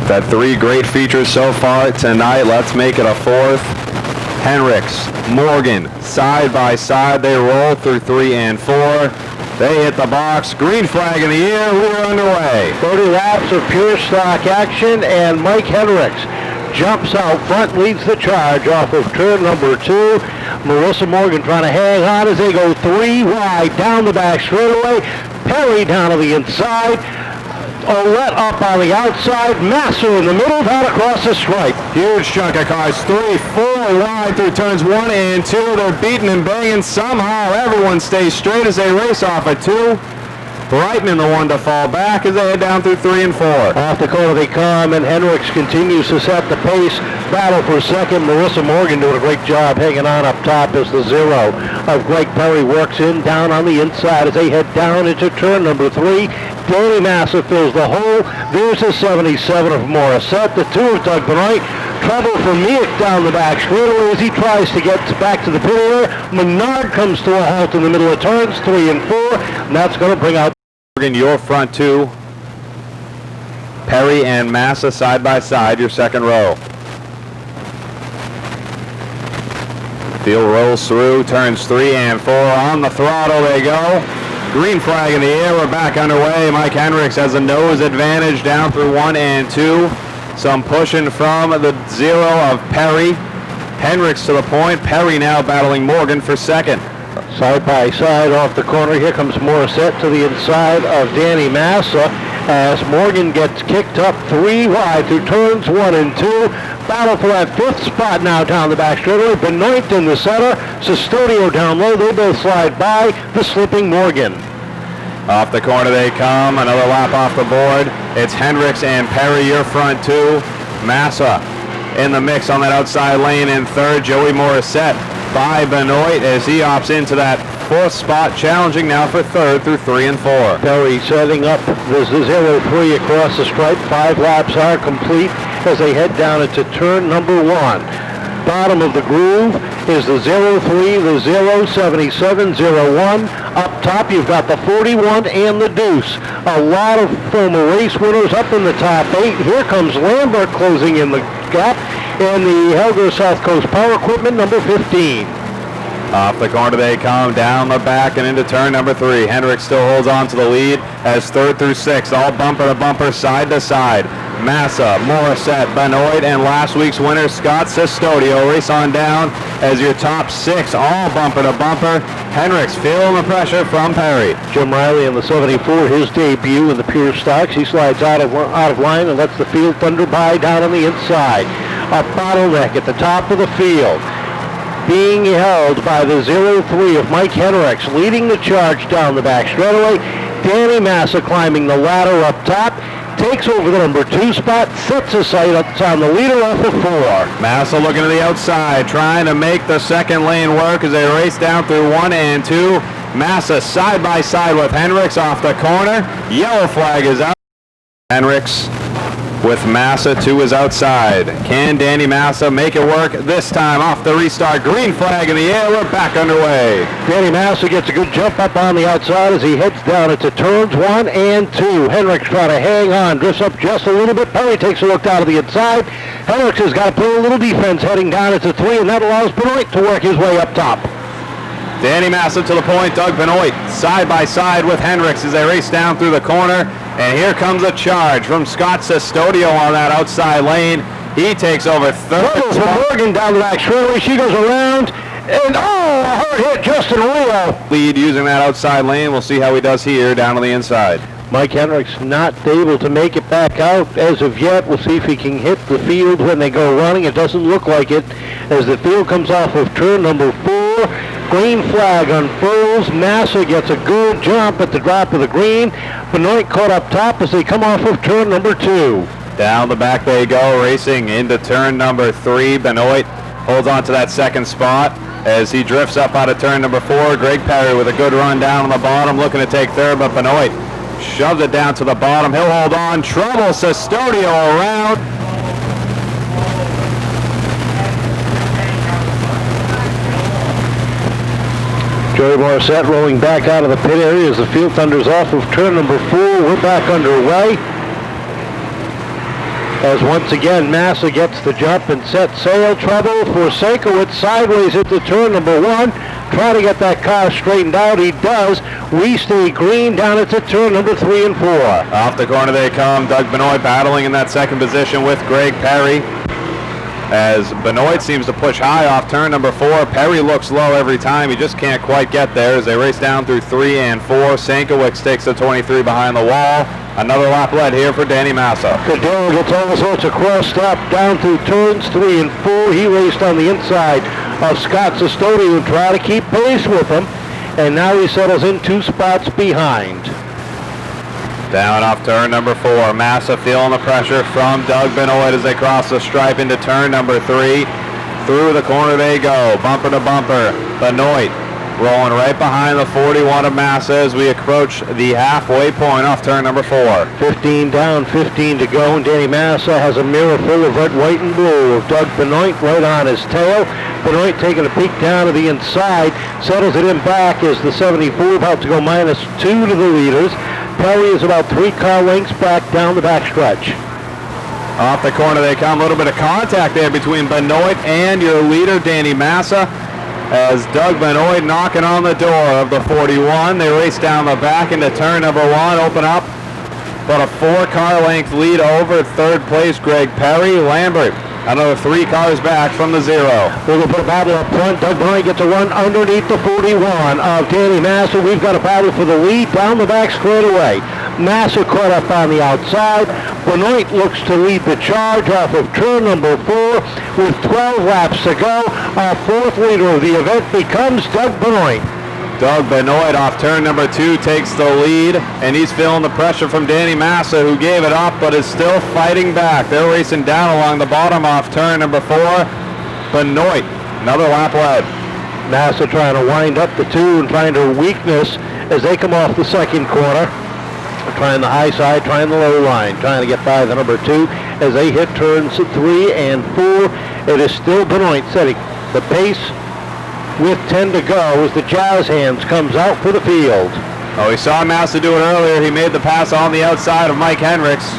That 3 great features so far tonight. Let's make it a 4th. Henricks, Morgan, side by side. They roll through 3 and 4. They hit the box. Green flag in the air. We are underway. 30 laps of pure stock action, and Mike Henricks jumps out front, leads the charge off of turn number 2. Marissa Morgan trying to hang on as they go 3 wide down the back straightaway. Perry down to the inside. Olette up on the outside. Masser in the middle, down across the stripe. Huge chunk of cars. 3, 4 wide through turns 1 and 2. They're beating and banging. Somehow everyone stays straight as they race off at 2. Brightman the one to fall back as they head down through 3 and 4. Off the corner they come, and Henricks continues to set the pace. Battle for second. Marissa Morgan doing a great job hanging on up top as the 0 of Greg Perry works in down on the inside as they head down into turn number 3. Danny Massa fills the hole. There's the 77 of Morissette. The 2 of Doug Benoit. Trouble for Miek down the back straightaway as he tries to get back to the pit area. Menard comes to a halt in the middle of turns 3 and 4, and that's going to bring out Morgan, your front 2. Perry and Massa side by side, your second row. Field rolls through turns 3 and 4. On the throttle they go. Green flag in the air. We're back underway. Mike Henricks has a nose advantage down through 1 and 2. Some pushing from the 0 of Perry. Henricks to the point. Perry now battling Morgan for second. Side by side off the corner. Here comes Morissette to the inside of Danny Massa as Morgan gets kicked up 3 wide through turns 1 and 2. Battle for that 5th spot now down the back straightaway. Benoit in the center. Sestodio down low. They both slide by the slipping Morgan. Off the corner they come. Another lap off the board. It's Henricks and Perry, your front 2. Massa in the mix on that outside lane in 3rd. Joey Morissette by Benoit as he opts into that 4th spot, challenging now for 3rd through 3 and 4. Perry setting up the 0-3 across the stripe. 5 laps are complete as they head down into turn number 1. Bottom of the groove is the 0-3, the 0-77, 0-1. Up top, you've got the 41 and the deuce. A lot of former race winners up in the top 8. Here comes Lambert closing in the gap, and the Helger South Coast Power Equipment, number 15. Off the corner they come, down the back and into turn number 3. Henricks still holds on to the lead as 3rd through 6th, all bumper to bumper, side to side. Massa, Morissette, Benoit, and last week's winner, Scott Sestodio, race on down as your top 6, all bumper to bumper. Henricks feeling the pressure from Perry. Jim Riley in the 74, his debut in the pure stocks. He slides out of line and lets the field thunder by down on the inside. A bottleneck at the top of the field, being held by the 0-3 of Mike Henricks, leading the charge down the back straightaway. Danny Massa climbing the ladder up top, takes over the number 2 spot, sets a sight on the leader off of 4. Massa looking to the outside, trying to make the second lane work as they race down through 1 and 2. Massa side by side with Henricks off the corner. Yellow flag is out. Henricks with Massa to his outside. Can Danny Massa make it work this time off the restart? Green flag in the air. We're back underway. Danny Massa gets a good jump up on the outside as he heads down into turns 1 and 2. Henricks trying to hang on, drifts up just a little bit. Perry takes a look down to the inside. Henricks has got to play a little defense heading down into 3, and that allows Benoit to work his way up top. Danny Massa to the point. Doug Benoit side by side with Henricks as they race down through the corner. And here comes a charge from Scott Sestodio on that outside lane. He takes over 3rd. From Morgan down the back straightaway. She goes around. And a hard hit, Justin Rio. Lead using that outside lane. We'll see how he does here down on the inside. Mike Henricks not able to make it back out as of yet. We'll see if he can hit the field when they go running. It doesn't look like it as the field comes off of turn number 4. Green flag unfurls. Massa gets a good jump at the drop of the green. Benoit caught up top as they come off of turn number 2. Down the back they go, racing into turn number 3. Benoit holds on to that 2nd spot as he drifts up out of turn number 4. Greg Perry with a good run down on the bottom, looking to take 3rd, but Benoit shoves it down to the bottom. He'll hold on. Trouble. Sestodio around. Joey Morissette rolling back out of the pit area as the field thunders off of turn number 4. We're back underway. As once again, Massa gets the jump and set sail. Trouble for Seekonk sideways into turn number 1. Try to get that car straightened out. He does. We stay green down into turn number 3 and 4. Off the corner they come. Doug Benoit battling in that second position with Greg Perry. As Benoit seems to push high off turn number 4. Perry looks low every time. He just can't quite get there as they race down through 3 and 4. Seekonk takes the 23 behind the wall. Another lap led here for Danny Massa. Cadero gets all sorts of cross-stop down through turns 3 and 4. He raced on the inside of Scott Sestodio and tried to keep pace with him. And now he settles in 2 spots behind. Down off turn number 4. Massa feeling the pressure from Doug Benoit as they cross the stripe into turn number 3. Through the corner they go, bumper to bumper. Benoit rolling right behind the 41 of Massa as we approach the halfway point off turn number 4. 15 down, 15 to go, and Danny Massa has a mirror full of red, white, and blue of Doug Benoit right on his tail. Benoit taking a peek down to the inside, settles it in back as the 74 about to go -2 to the leaders. Perry is about 3 car lengths back down the backstretch. Off the corner they come. A little bit of contact there between Benoit and your leader, Danny Massa. As Doug Benoit knocking on the door of the 41. They race down the back into turn number 1. Open up. But a 4-car length lead over third place Greg Perry. Lambert, another 3 cars back from the 0. We're going to put a battle up front. Doug Benoit gets a run underneath the 41 of Danny Massa. We've got a battle for the lead down the back straightaway. Massa caught up on the outside. Benoit looks to lead the charge off of turn number 4 with 12 laps to go. Our 4th leader of the event becomes Doug Benoit. Doug Benoit off turn number 2 takes the lead, and he's feeling the pressure from Danny Massa, who gave it up but is still fighting back. They're racing down along the bottom off turn number 4. Benoit, another lap led. Massa trying to wind up the 2 and find her weakness as they come off the second corner. Trying the high side, trying the low line, trying to get by the number 2 as they hit turns 3 and 4. It is still Benoit setting the pace with 10 to go as the Jazz Hands comes out for the field. Oh, we saw Massa do it earlier. He made the pass on the outside of Mike Hendricks.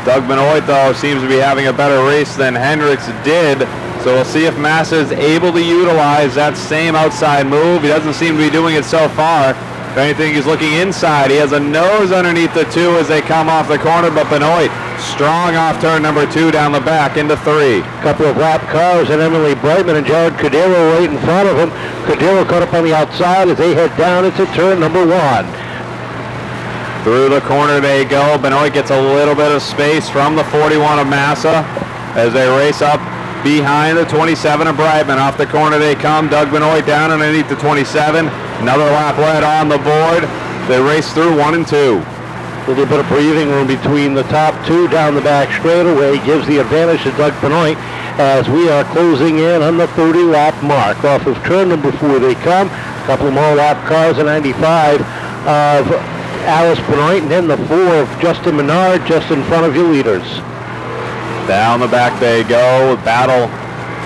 Doug Benoit, though, seems to be having a better race than Hendricks did. So we'll see if Massa is able to utilize that same outside move. He doesn't seem to be doing it so far. If anything, he's looking inside. He has a nose underneath the 2 as they come off the corner, but Benoit strong off turn number 2 down the back into 3. Couple of lap cars and Emily Brightman and Jared Cadero right in front of him. Cadero caught up on the outside as they head down into turn number 1. Through the corner they go. Benoit gets a little bit of space from the 41 of Massa as they race up behind the 27 of Brightman. Off the corner they come. Doug Benoit down underneath the 27. Another lap led on the board. They race through 1 and 2. A little bit of breathing room between the top 2 down the back straightaway gives the advantage to Doug Benoit as we are closing in on the 30 lap mark. Off of turn number 4 they come. A couple more lap cars, a 95 of Alice Benoit and then the 4 of Justin Menard just in front of your leaders. Down the back they go. Battle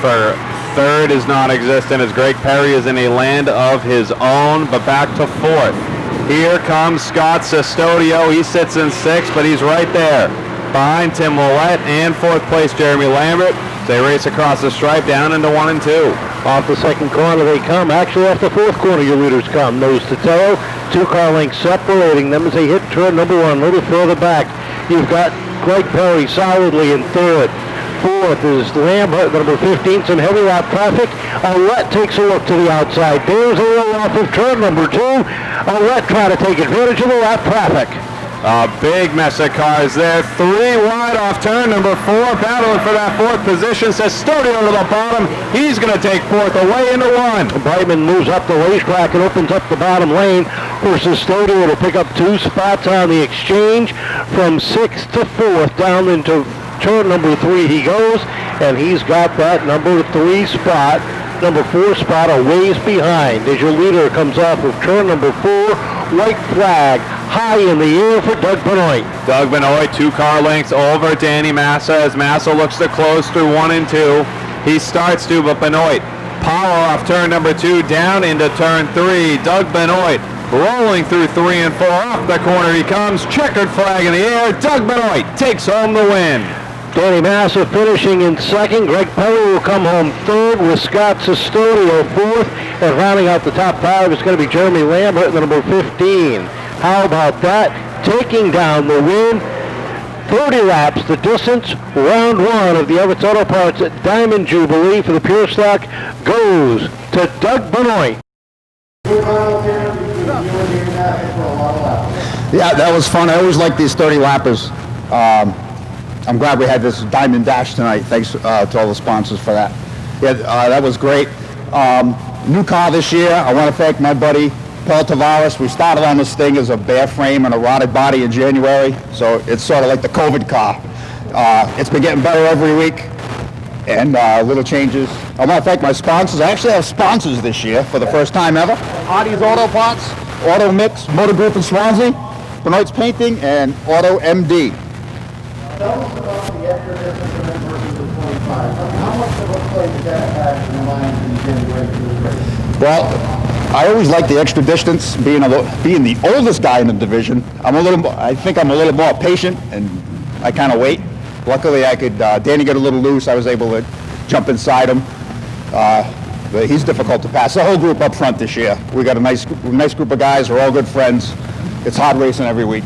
for third is non-existent as Greg Perry is in a land of his own, but back to 4th. Here comes Scott Sestodio. He sits in 6th, but he's right there behind Tim Willett and 4th place Jeremy Lambert. They race across the stripe down into 1 and 2. Off the second corner they come. Actually, off the 4th corner your leaders come. Nose to tail. 2 car lengths separating them as they hit turn number 1. A little further back, you've got Greg Perry solidly in 3rd. 4th is Lambert, number 15, some heavy lap traffic. Ouellette takes a look to the outside. There's a roll off of turn number 2. Ouellette trying to take advantage of the lap traffic. A big mess of cars there. 3 wide off turn number 4. Battling for that 4th position. Sestodio to the bottom. He's going to take 4th away into 1. Brightman moves up the racetrack and opens up the bottom lane for Sestodio to pick up 2 spots on the exchange. From 6th to 4th down into turn number 3 he goes, and he's got that number 3 spot. Number 4 spot a ways behind as your leader comes off of turn number 4. White flag high in the air for Doug Benoit. Doug Benoit 2 car lengths over Danny Massa as Massa looks to close through 1 and 2. He starts to, but Benoit power off turn number 2 down into turn 3. Doug Benoit rolling through 3 and 4. Off the corner he comes. Checkered flag in the air. Doug Benoit takes home the win. Danny Massa finishing in second. Greg Perry will come home third with Scott Sestodio fourth. And rounding out the top five is going to be Jeremy Lambert, the number 15. How about that? Taking down the win. 30 laps, the distance, round one of the Everett Auto Parts Diamond Jubilee for the Pure Stock goes to Doug Benoit. Yeah, that was fun. I always like these 30 lappers. I'm glad we had this Diamond Dash tonight. Thanks to all the sponsors for that. Yeah, that was great. New car this year. I want to thank my buddy Paul Tavares. We started on this thing as a bare frame and a rotted body in January, so it's sort of like the COVID car. It's been getting better every week, and little changes. I want to thank my sponsors. I actually have sponsors this year for the first time ever. Artie's Auto Parts, Auto Mix, Motor Group in Swansea, Benoit's Painting, and Auto MD. Tell us about the extra distance versus the 25. How much of a play did that have in the lines in January for this race? Well, I always like the extra distance, being the oldest guy in the division. I think I'm a little more patient, and I kind of wait. Luckily, Danny got a little loose. I was able to jump inside him. But he's difficult to pass. The whole group up front this year. We got a nice group of guys. We're all good friends. It's hard racing every week.